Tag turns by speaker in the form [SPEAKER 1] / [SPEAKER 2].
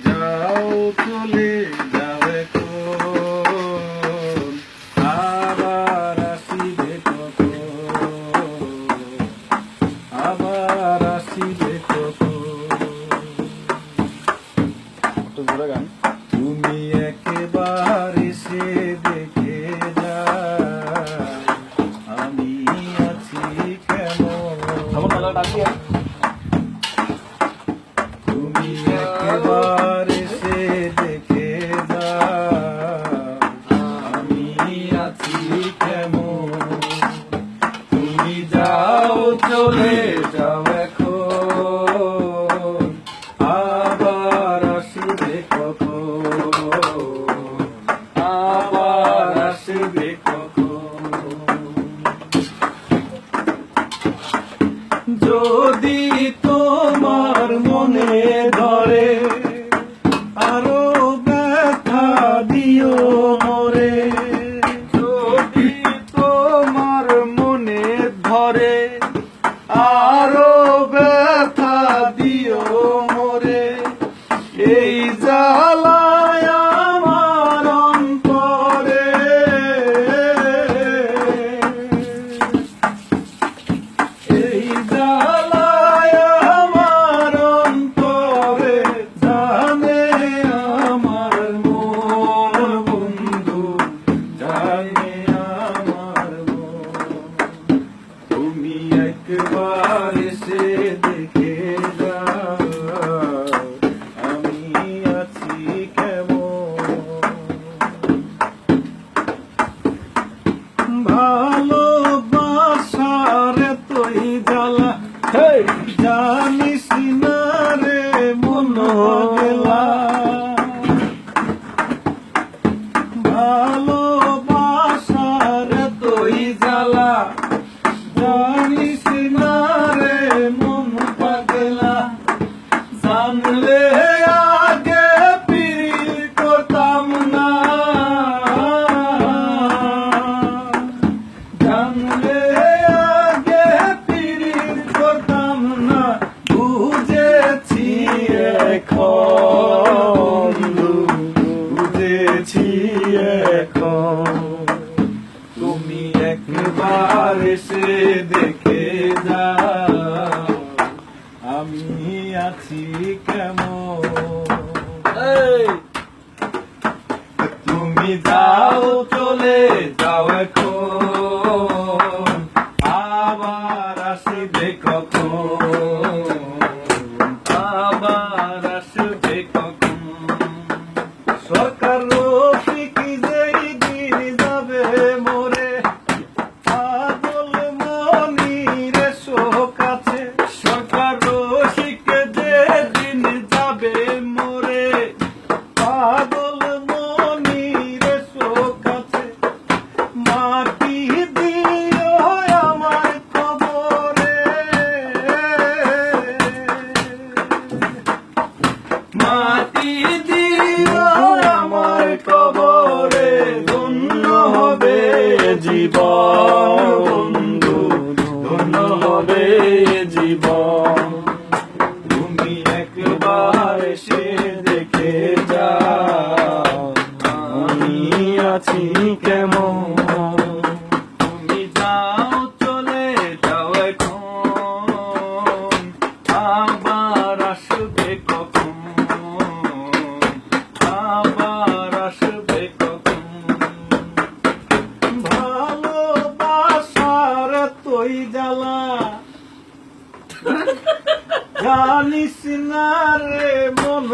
[SPEAKER 1] যাও চলে যাও এখন, আবার আসিবে কখন, আবার আসিবে কখন। গান তুমি একেবার এসে দেখে যাও আমি আছি কেমন। তুমি একবার এসে দেখে যাও আমি আছি কেমন। তুমি যাও চলে যাও এখন, আবার আসিবে কখন, আবার আসিবে কখন। যদি তোমার মনে ধরে আরো ব্যথা দিও মোরে, যদি তোমার মনে ধরে আরো ব্যথা দিও মোরে। এই জ্বালায় আমার অন্তরে, এই জ্বালায় আমার অন্তরে, জানে আমার মন বন্ধু, জানে আমার মন। তুমি একবার এসে দেখে যাও আমি আছি কেমন। ভালোবাসার তুই জ্বালা জানিস না রে মন গেলা। ভালোবাসার তুই জ্বালা জানিস না রে মন পাগলা। জানলে আগে পিরিল করতাম না, জানলে আগে পিরিল করতাম না। বুঝেছি এখন, বুঝেছি এখন। তুমি একবার এসে দেখে যাও আমি আছি কেমন। তুমি যাও চলে যাও এখন, আবার আসিবে কখন, আবার আসিবে কখন। সরকার রফিক যেই দিন যাবে মোরে, পাগল মনির শোক আছে। সরকার রফিক যেদিন যাবে মোরে, পাগল মনির শোক আছে। মাটি দিও আমার কবরে, মাটি দিও আমার কবরে। ধন্য হবে জীবন বন্ধু, ধন্য হবে জীবন। তুমি একবার এসে দেখে যাও আমি আছি কেমন। তুমি যাও চলে যাও এখন, আবার আসবে কখন, আবার আসবে কখন। ভালোবাসার তুই জ্বালা জানিস না রে মন